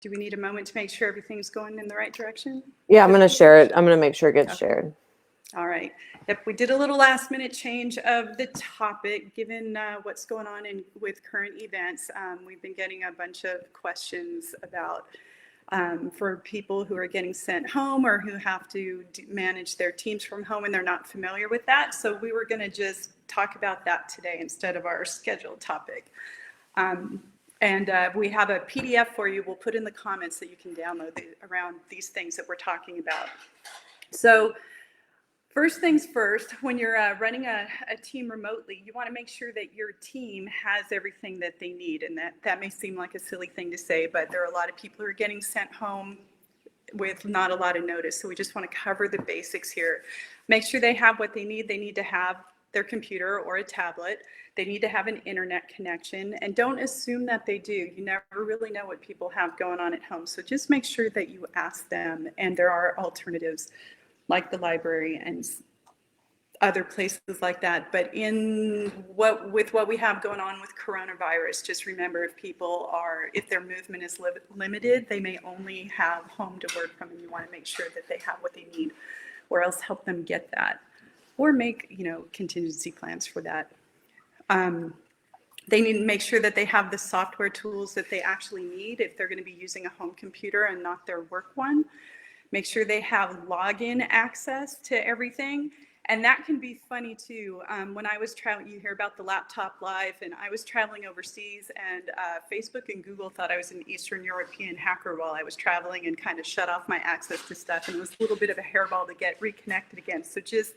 Do we need a moment to make sure everything's going in the right direction? Yeah, I'm going to share it. I'm going to make sure it gets shared. All right. Yep, we did a little last minute change of the topic given what's going on with current events. We've been getting a bunch of questions about for people who are getting sent home or who have to manage their teams from home and they're not familiar with that. So we were going to just talk about that today instead of our scheduled topic. And we have a PDF for you. We'll put in the comments that you can download around these things that we're talking about. So first things first, when you're running a team remotely, you want to make sure that your team has everything that they need. And that may seem like a silly thing to say, but there are a lot of people who are getting sent home with not a lot of notice. So we just want to cover the basics here. Make sure they have what they need. They need to have their computer or a tablet. They need to have an internet connection, and don't assume that they do. You never really know what people have going on at home. So just make sure that you ask them, and there are alternatives like the library and other places like that. But with what we have going on with coronavirus, just remember if their movement is limited, they may only have home to work from, and you want to make sure that they have what they need, or else help them get that, or make contingency plans for that. They need to make sure that they have the software tools that they actually need if they're going to be using a home computer and not their work one. Make sure they have login access to everything. And that can be funny too. When I was traveling, you hear about the laptop life, and I was traveling overseas, and Facebook and Google thought I was an Eastern European hacker while I was traveling and kind of shut off my access to stuff. And it was a little bit of a hairball to get reconnected again. So just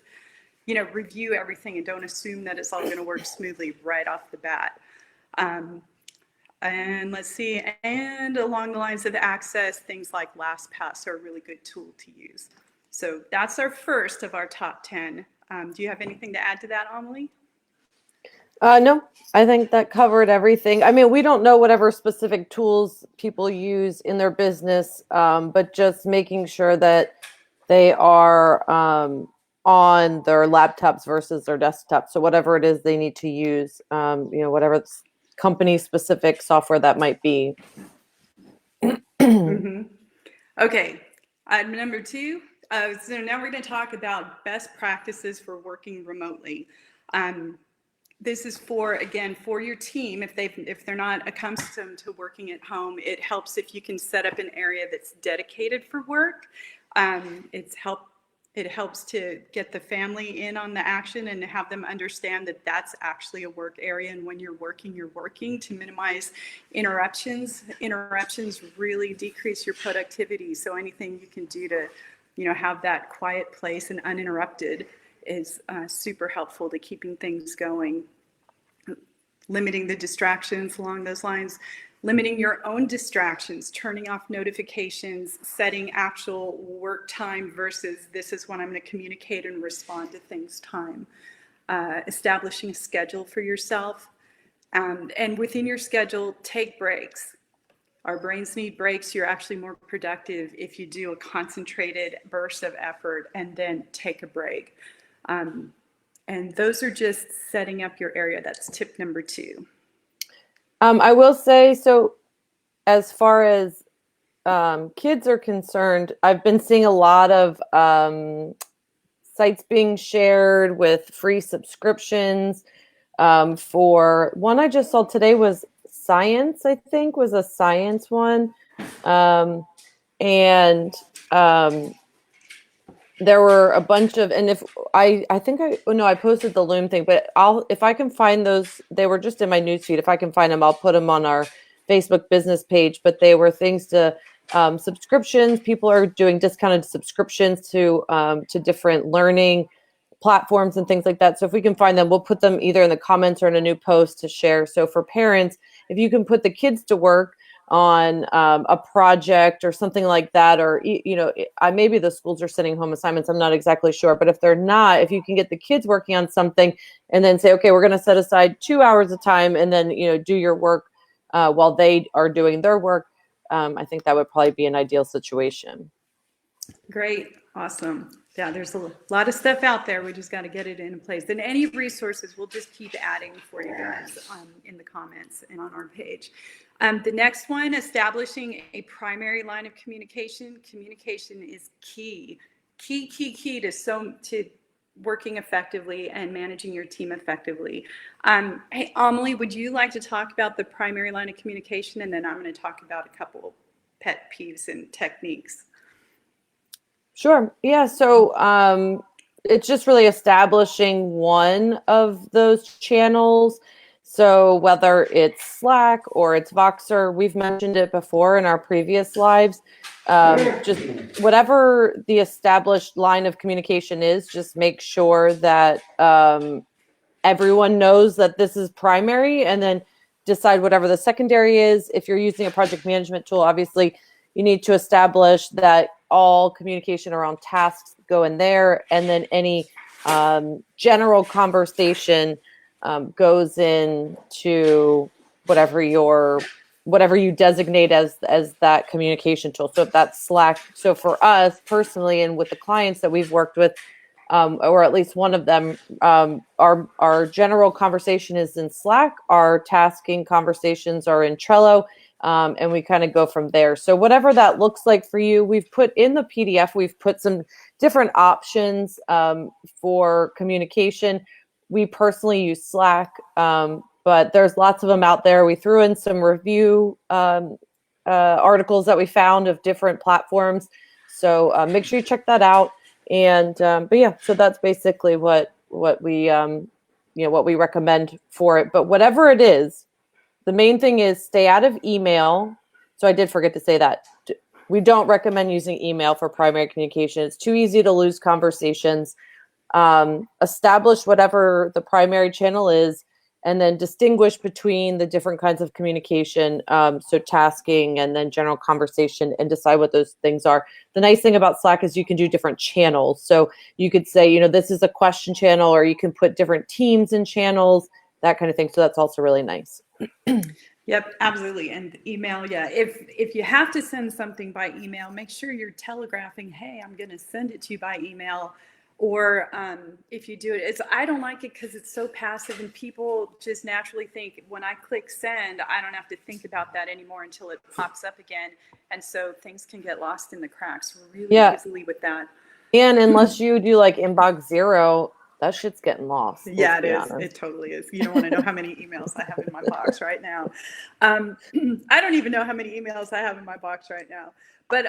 review everything and don't assume that it's all going to work smoothly right off the bat. And let's see, and along the lines of access, things like LastPass are a really good tool to use. So that's our first of our top 10. Do you have anything to add to that, Amelie? No, I think that covered everything. I mean, we don't know whatever specific tools people use in their business, but just making sure that they are on their laptops versus their desktops. So whatever it is they need to use, whatever company specific software that might be. Mm-hmm. Okay, item number 2. So now we're going to talk about best practices for working remotely. This is for your team. If they're not accustomed to working at home, it helps if you can set up an area that's dedicated for work. It helps to get the family in on the action and to have them understand that that's actually a work area. And when you're working to minimize interruptions. Interruptions really decrease your productivity. So anything you can do to, have that quiet place and uninterrupted is super helpful to keeping things going. Limiting the distractions along those lines. Limiting your own distractions, turning off notifications, setting actual work time versus this is when I'm going to communicate and respond to things time. Establishing a schedule for yourself. And within your schedule, take breaks. Our brains need breaks. You're actually more productive if you do a concentrated burst of effort and then take a break. And those are just setting up your area. That's tip number 2. I will say, so as far as kids are concerned, I've been seeing a lot of sites being shared with free subscriptions. For one I just saw today was Science, I think, was a science one. There were a bunch of, and if I posted the Loom thing, but if I can find those, they were just in my newsfeed. If I can find them, I'll put them on our Facebook business page. But they were things to subscriptions. People are doing discounted subscriptions to different learning platforms and things like that. So if we can find them, we'll put them either in the comments or in a new post to share. So for parents, if you can put the kids to work on a project or something like that, or maybe the schools are sending home assignments, I'm not exactly sure, but if they're not, if you can get the kids working on something and then say, okay, we're going to set aside 2 hours of time and then do your work while they are doing their work, I think that would probably be an ideal situation. Great. Awesome. Yeah, there's a lot of stuff out there. We just got to get it in place. And any resources, we'll just keep adding for you guys in the comments and on our page. The next one, establishing a primary line of communication. Communication is key to working effectively and managing your team effectively. Hey, Amelie, would you like to talk about the primary line of communication? And then I'm going to talk about a couple pet peeves and techniques. Sure. Yeah. So it's just really establishing one of those channels. So whether it's Slack or it's Voxer, we've mentioned it before in our previous lives. Just whatever the established line of communication is, just make sure that everyone knows that this is primary, and then decide whatever the secondary is. If you're using a project management tool, obviously you need to establish that all communication around tasks go in there, and then any general conversation goes into whatever you designate as that communication tool. So if that's Slack, so for us personally and with the clients that we've worked with, or at least one of them, our general conversation is in Slack. Our tasking conversations are in Trello, and we kind of go from there. So whatever that looks like for you, we've put in the PDF, we've put some different options for communication. We personally use Slack, but there's lots of them out there. We threw in some review articles that we found of different platforms. So make sure you check that out. And but yeah, so that's basically what we what we recommend for it. But whatever it is, the main thing is stay out of email. So I did forget to say that. We don't recommend using email for primary communication. It's too easy to lose conversations. Establish whatever the primary channel is, and then distinguish between the different kinds of communication, so tasking and then general conversation, and decide what those things are. The nice thing about Slack is you can do different channels. So you could say, this is a question channel, or you can put different teams in channels, that kind of thing. So that's also really nice. Yep, absolutely. And email, yeah. If you have to send something by email, make sure you're telegraphing, hey, I'm going to send it to you by email. Or if you do it, I don't like it because it's so passive, and people just naturally think when I click send, I don't have to think about that anymore until it pops up again. And so things can get lost in the cracks really easily with that. And unless you do like inbox zero, that shit's getting lost. Yeah, it is. It totally is. You don't want to know how many emails I have in my box right now. I don't even know how many emails I have in my box right now. But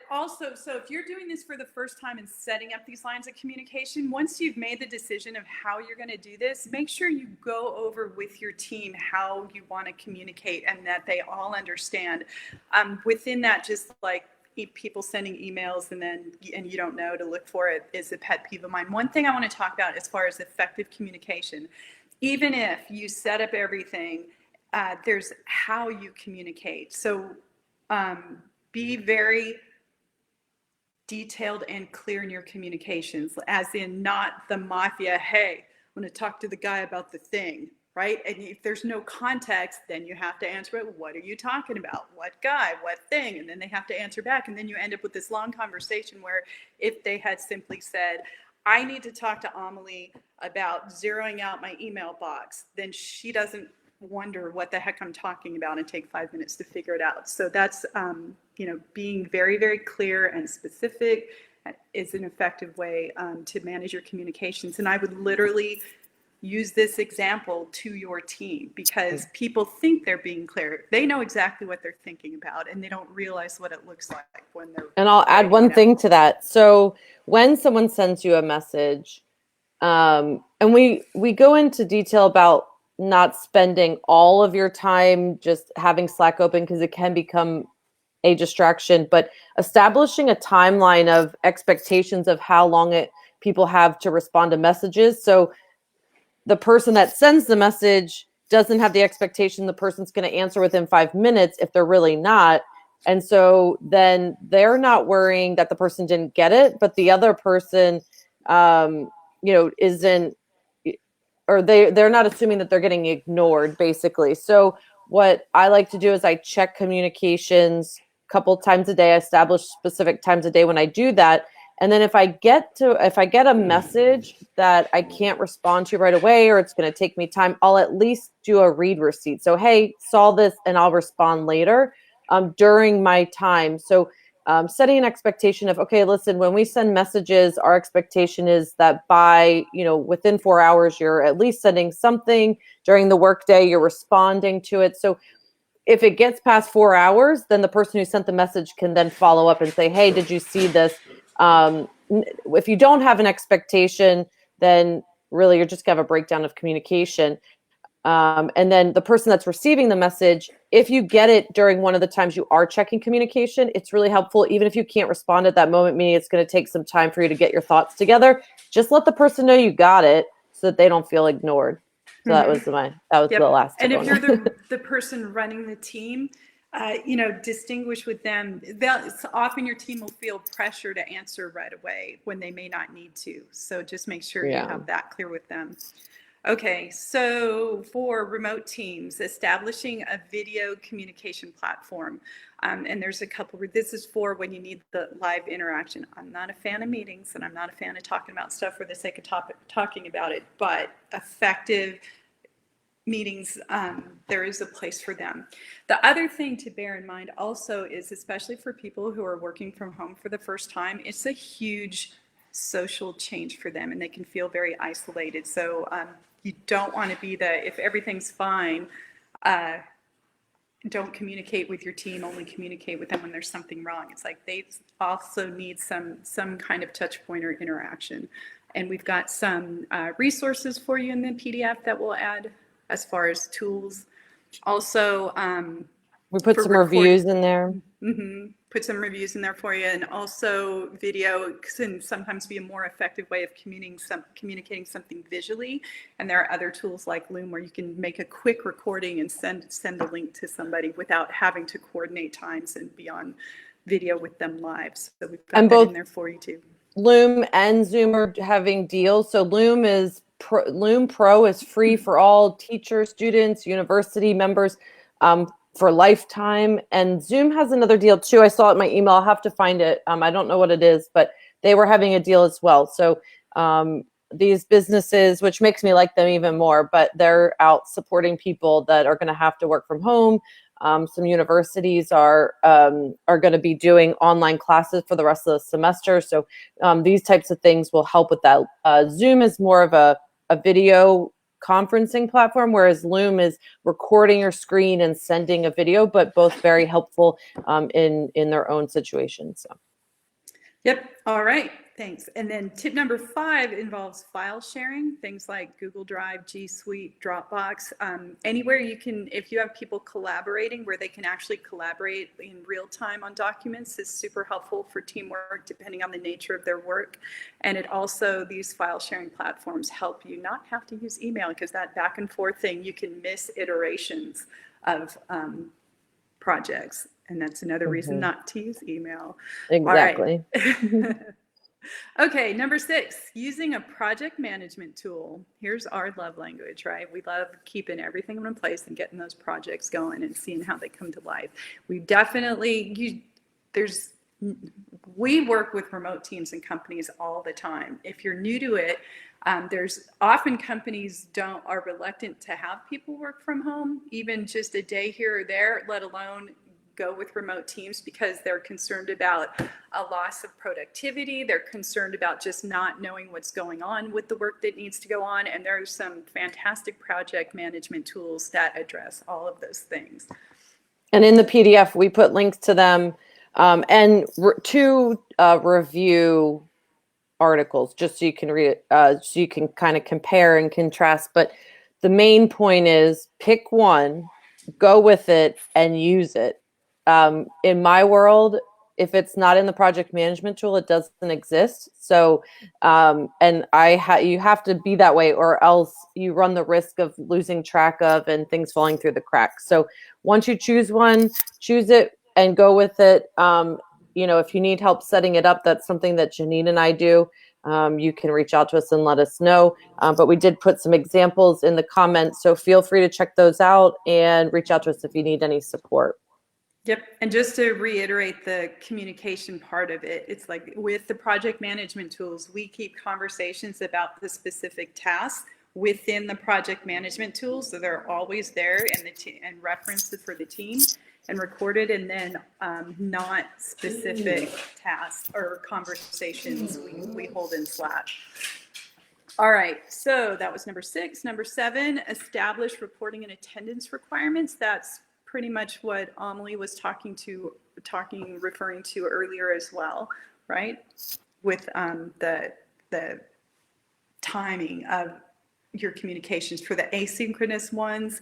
also, so if you're doing this for the first time and setting up these lines of communication, once you've made the decision of how you're going to do this, make sure you go over with your team how you want to communicate and that they all understand. Within that, just like people sending emails and you don't know to look for it is a pet peeve of mine. One thing I want to talk about as far as effective communication, even if you set up everything, there's how you communicate. So be very detailed and clear in your communications, as in not the mafia, hey, I'm going to talk to the guy about the thing, right? And if there's no context, then you have to answer it. What are you talking about? What guy? What thing? And then they have to answer back. And then you end up with this long conversation where if they had simply said, I need to talk to Amelie about zeroing out my email box, then she doesn't wonder what the heck I'm talking about and take 5 minutes to figure it out. So that's, being very, very clear and specific is an effective way to manage your communications. And I would literally use this example to your team, because people think they're being clear. They know exactly what they're thinking about, and they don't realize what it looks like when they're. And I'll add one thing to that. So when someone sends you a message, and we go into detail about not spending all of your time just having Slack open, because it can become a distraction, but establishing a timeline of expectations of how long people have to respond to messages. So the person that sends the message doesn't have the expectation the person's going to answer within 5 minutes if they're really not. And so then they're not worrying that the person didn't get it, but the other person, isn't, or they're not assuming that they're getting ignored, basically. So what I like to do is I check communications a couple times a day. I establish specific times a day when I do that. And then if I get a message that I can't respond to right away, or it's going to take me time, I'll at least do a read receipt. So, hey, saw this and I'll respond later during my time. So setting an expectation of, okay, listen, when we send messages, our expectation is that by, within 4 hours, you're at least sending something. During the workday, you're responding to it. So if it gets past 4 hours, then the person who sent the message can then follow up and say, hey, did you see this? If you don't have an expectation, then really you're just going to have a breakdown of communication. And then the person that's receiving the message, if you get it during one of the times you are checking communication, it's really helpful. Even if you can't respond at that moment, meaning it's going to take some time for you to get your thoughts together, just let the person know you got it so that they don't feel ignored. So that was the last tip. And if you're the person running the team, distinguish with them. Often your team will feel pressure to answer right away when they may not need to. So just make sure you have that clear with them. Okay, so for remote teams, establishing a video communication platform. And there's a couple, this is for when you need the live interaction. I'm not a fan of meetings, and I'm not a fan of talking about stuff for the sake of talking about it, but effective meetings, there is a place for them. The other thing to bear in mind also is, especially for people who are working from home for the first time, it's a huge social change for them, and they can feel very isolated. So you don't want to be if everything's fine, don't communicate with your team, only communicate with them when there's something wrong. It's like they also need some kind of touch point or interaction. And we've got some resources for you in the PDF that we'll add as far as tools. Also, we put some reviews in there. Put some reviews in there for you. And also video can sometimes be a more effective way of communicating something visually. And there are other tools like Loom where you can make a quick recording and send a link to somebody without having to coordinate times and be on video with them live. So we've got that in there for you too. Loom and Zoom are having deals. So Loom Pro is free for all teachers, students, university members for lifetime. And Zoom has another deal too. I saw it in my email. I'll have to find it. I don't know what it is, but they were having a deal as well. So these businesses, which makes me like them even more, but they're out supporting people that are going to have to work from home. Some universities are going to be doing online classes for the rest of the semester. So these types of things will help with that. Zoom is more of a video conferencing platform, whereas Loom is recording your screen and sending a video, but both very helpful in their own situations. So. Yep. All right. Thanks. And then tip number 5 involves file sharing, things like Google Drive, G Suite, Dropbox, anywhere you can, if you have people collaborating where they can actually collaborate in real time on documents is super helpful for teamwork, depending on the nature of their work. And it also, these file sharing platforms help you not have to use email, because that back and forth thing, you can miss iterations of projects. And that's another reason not to use email. Exactly. Okay, number 6, using a project management tool. Here's our love language, right? We love keeping everything in place and getting those projects going and seeing how they come to life. We definitely, we work with remote teams and companies all the time. If you're new to it, there's often companies are reluctant to have people work from home, even just a day here or there, let alone go with remote teams, because they're concerned about a loss of productivity. They're concerned about just not knowing what's going on with the work that needs to go on. And there's some fantastic project management tools that address all of those things. And in the PDF, we put links to them and 2 review articles, just so you can read, so you can kind of compare and contrast. But the main point is pick one, go with it, and use it. In my world, if it's not in the project management tool, it doesn't exist. So, and you have to be that way, or else you run the risk of losing track of and things falling through the cracks. So once you choose one, choose it and go with it. If you need help setting it up, that's something that Janine and I do. You can reach out to us and let us know. But we did put some examples in the comments, so feel free to check those out and reach out to us if you need any support. Yep. And just to reiterate the communication part of it, it's like with the project management tools, we keep conversations about the specific tasks within the project management tools. So they're always there and referenced for the team and recorded, and then not specific tasks or conversations we hold in Slack. All right, so that was number 6. Number 7, establish reporting and attendance requirements. That's pretty much what Amelie was referring to earlier as well, right? With the timing of your communications for the asynchronous ones,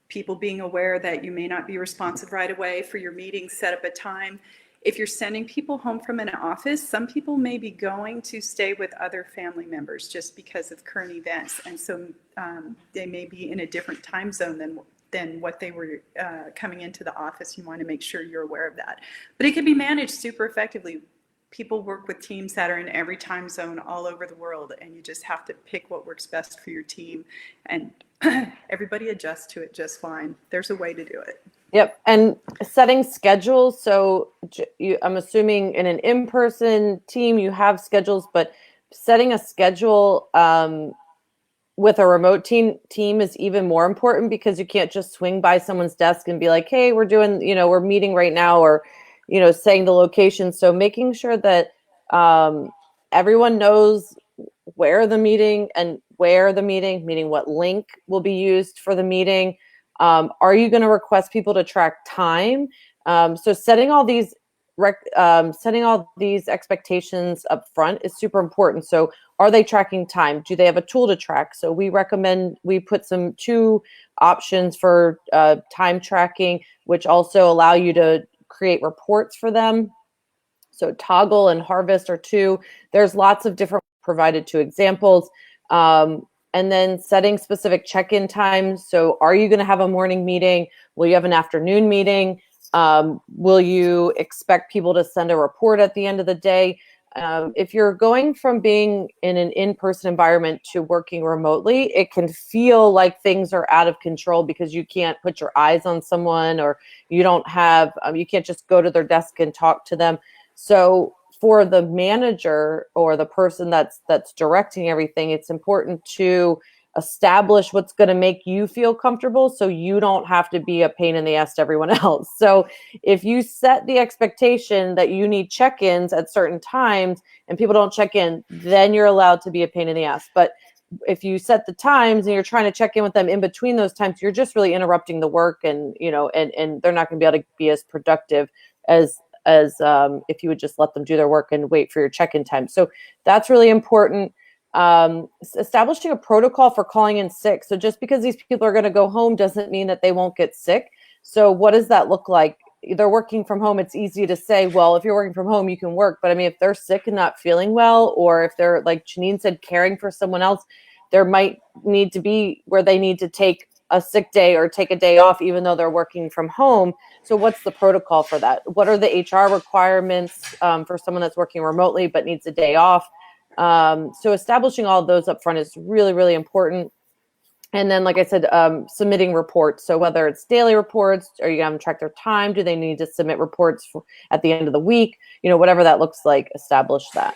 people being aware that you may not be responsive right away for your meeting, set up a time. If you're sending people home from an office, some people may be going to stay with other family members just because of current events. And so they may be in a different time zone than what they were coming into the office. You want to make sure you're aware of that. But it can be managed super effectively. People work with teams that are in every time zone all over the world, and you just have to pick what works best for your team. And everybody adjusts to it just fine. There's a way to do it. Yep. And setting schedules. So I'm assuming in an in-person team, you have schedules, but setting a schedule with a remote team is even more important, because you can't just swing by someone's desk and be like, hey, we're doing, we're meeting right now, or, saying the location. So making sure that everyone knows where the meeting, meaning what link will be used for the meeting. Are you going to request people to track time? So setting all these expectations up front is super important. So are they tracking time? Do they have a tool to track? So we put 2 options for time tracking, which also allow you to create reports for them. So Toggle and Harvest are 2. There's lots of different provided 2 examples. And then setting specific check-in times. So are you going to have a morning meeting? Will you have an afternoon meeting? Will you expect people to send a report at the end of the day? If you're going from being in an in-person environment to working remotely, it can feel like things are out of control because you can't put your eyes on someone, or you can't just go to their desk and talk to them. So for the manager or the person that's directing everything, it's important to establish what's going to make you feel comfortable, so you don't have to be a pain in the ass to everyone else. So if you set the expectation that you need check-ins at certain times and people don't check in, then you're allowed to be a pain in the ass. But if you set the times and you're trying to check in with them in between those times, you're just really interrupting the work, and and they're not going to be able to be as productive as if you would just let them do their work and wait for your check-in time. So that's really important. Establishing a protocol for calling in sick. So just because these people are going to go home doesn't mean that they won't get sick. So what does that look like? They're working from home. It's easy to say, well, if you're working from home, you can work. But I mean, if they're sick and not feeling well, or if they're, like Janine said, caring for someone else, there might need to be where they need to take a sick day or take a day off, even though they're working from home. So what's the protocol for that? What are the HR requirements for someone that's working remotely but needs a day off? So establishing all of those up front is really, really important. And then, like I said, submitting reports. So whether it's daily reports, or you have them track their time, do they need to submit reports at the end of the week? Whatever that looks like, establish that.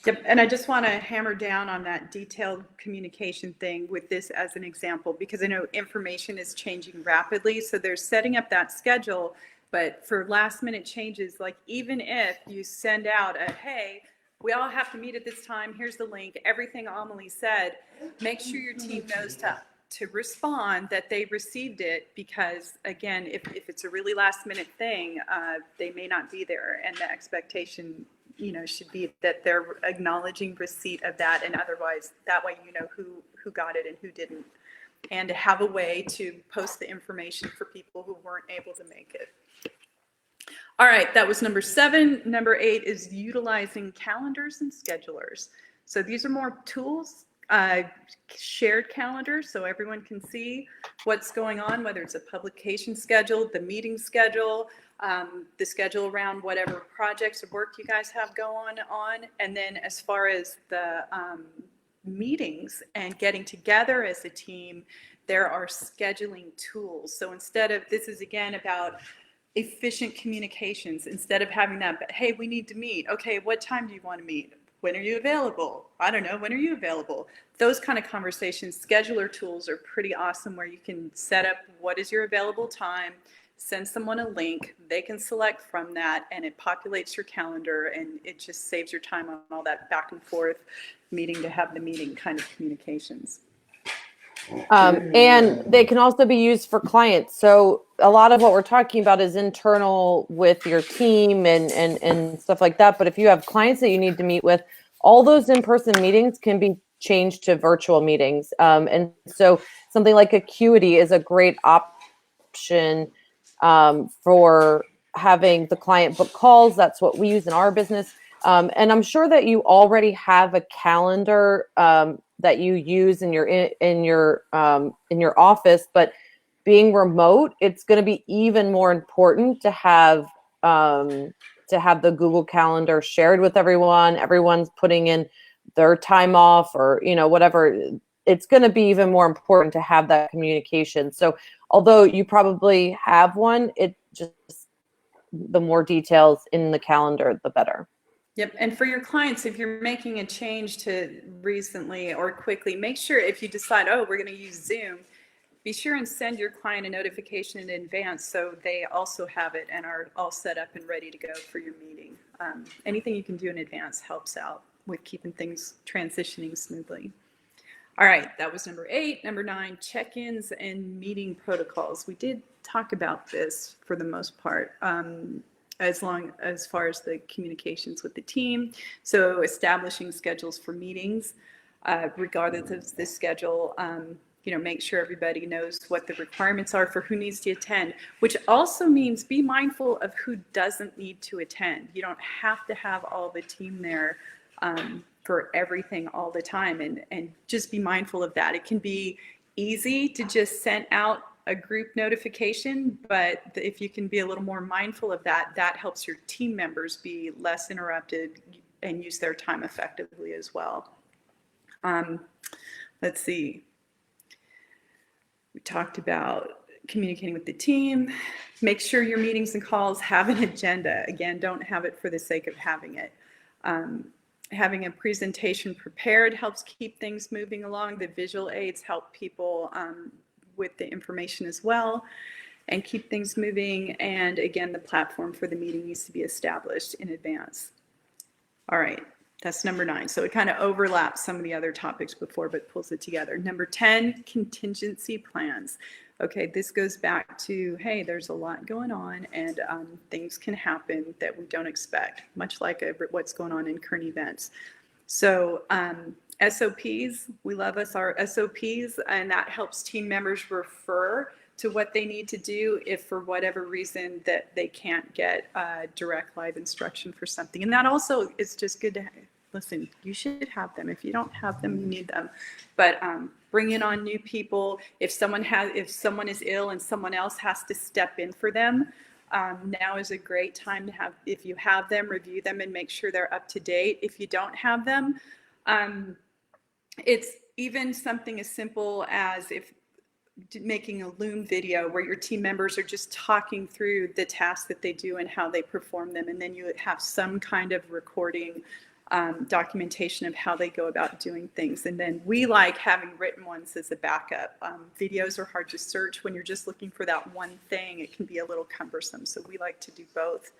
Yep, and I just want to hammer down on that detailed communication thing with this as an example, because I know information is changing rapidly. So they're setting up that schedule, but for last minute changes, like even if you send out a, hey, we all have to meet at this time, here's the link, everything Amelie said, make sure your team knows to respond that they received it, because again, if it's a really last minute thing, they may not be there, and the expectation should be that they're acknowledging receipt of that, and otherwise that way who got it and who didn't, and to have a way to post the information for people who weren't able to make it. All right, that was number 7. Number 8 is utilizing calendars and schedulers. So these are more tools, shared calendars, so everyone can see what's going on, whether it's a publication schedule, the meeting schedule, the schedule around whatever projects or work you guys have going on. And then as far as the meetings and getting together as a team, there are scheduling tools. So instead of, this is again about efficient communications instead of having that, but hey, we need to meet. Okay, what time do you want to meet? When are you available? I don't know. When are you available? Those kind of conversations, scheduler tools are pretty awesome where you can set up what is your available time, send someone a link, they can select from that, and it populates your calendar, and it just saves your time on all that back and forth meeting to have the meeting kind of communications. And they can also be used for clients. So a lot of what we're talking about is internal with your team and stuff like that. But if you have clients that you need to meet with, all those in-person meetings can be changed to virtual meetings. And so something like Acuity is a great option for having the client book calls. That's what we use in our business. And I'm sure that you already have a calendar that you use in your office, but being remote, it's going to be even more important to have the Google Calendar shared with everyone. Everyone's putting in their time off or whatever. It's going to be even more important to have that communication. So although you probably have one, it just, the more details in the calendar, the better. Yep. And for your clients, if you're making a change to recently or quickly, make sure if you decide, oh, we're going to use Zoom, be sure and send your client a notification in advance so they also have it and are all set up and ready to go for your meeting. Anything you can do in advance helps out with keeping things transitioning smoothly. All right, that was number 8. Number 9, check-ins and meeting protocols. We did talk about this for the most part. As far as the communications with the team. So establishing schedules for meetings, regardless of the schedule, make sure everybody knows what the requirements are for who needs to attend, which also means be mindful of who doesn't need to attend. You don't have to have all the team there for everything all the time, and just be mindful of that. It can be easy to just send out a group notification, but if you can be a little more mindful of that, that helps your team members be less interrupted and use their time effectively as well. Let's see. We talked about communicating with the team. Make sure your meetings and calls have an agenda. Again, don't have it for the sake of having it. Having a presentation prepared helps keep things moving along. The visual aids help people with the information as well and keep things moving. And again, the platform for the meeting needs to be established in advance. All right, that's number 9. So it kind of overlaps some of the other topics before, but pulls it together. Number 10, contingency plans. Okay, this goes back to, hey, there's a lot going on and things can happen that we don't expect, much like what's going on in current events. So SOPs, we love our SOPs, and that helps team members refer to what they need to do if for whatever reason that they can't get direct live instruction for something. And that also is just good to listen, you should have them. If you don't have them, you need them. But bringing on new people, if someone is ill and someone else has to step in for them, now is a great time to have, if you have them, review them and make sure they're up to date. If you don't have them, it's even something as simple as if making a Loom video where your team members are just talking through the tasks that they do and how they perform them. And then you have some kind of recording documentation of how they go about doing things. And then we like having written ones as a backup. Videos are hard to search when you're just looking for that one thing. It can be a little cumbersome. So we like to do both.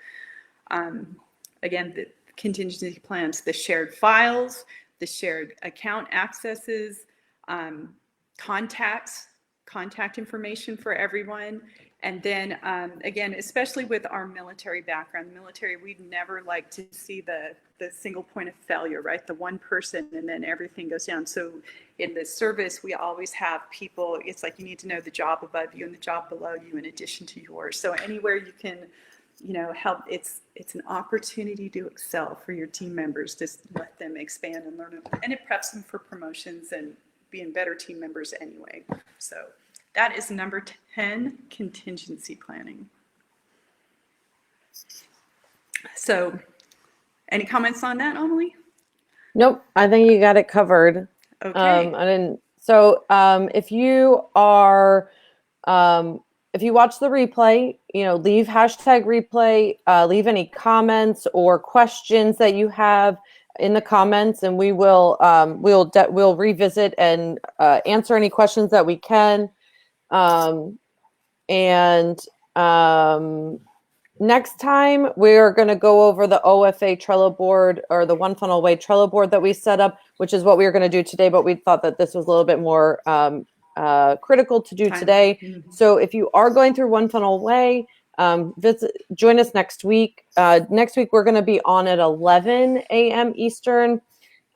Again, the contingency plans, the shared files, the shared account accesses, contact information for everyone. And then again, especially with our military background, we'd never like to see the single point of failure, right? The one person and then everything goes down. So in the service, we always have people, it's like you need to know the job above you and the job below you in addition to yours. So anywhere you can, help, it's an opportunity to excel for your team members. Just let them expand and learn. And it preps them for promotions and being better team members anyway. So that is number 10, contingency planning. So any comments on that, Amelie? Nope, I think you got it covered. Okay. If you are if you watch the replay, leave hashtag replay, leave any comments or questions that you have in the comments, and we will we'll revisit and answer any questions that we can. Next time we're going to go over the OFA Trello board, or the One Funnel Away Trello board that we set up, which is what we were going to do today, but we thought that this was a little bit more critical to do today. So if you are going through One Funnel Away, join us next week. Next week we're going to be on at 11 a.m. Eastern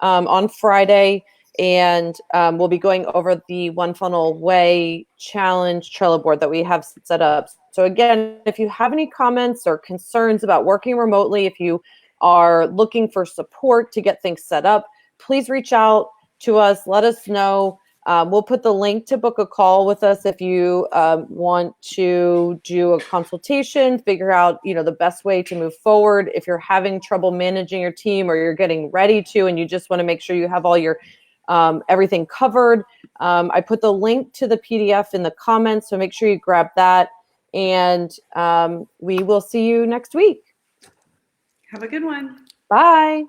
on Friday, and we'll be going over the One Funnel Away Challenge Trello board that we have set up. So again, if you have any comments or concerns about working remotely, if you are looking for support to get things set up, please reach out to us. Let us know. We'll put the link to book a call with us if you want to do a consultation, figure out, the best way to move forward. If you're having trouble managing your team, or you're getting ready to, and you just want to make sure you have all your everything covered. I put the link to the PDF in the comments, so make sure you grab that. And we will see you next week. Have a good one. Bye.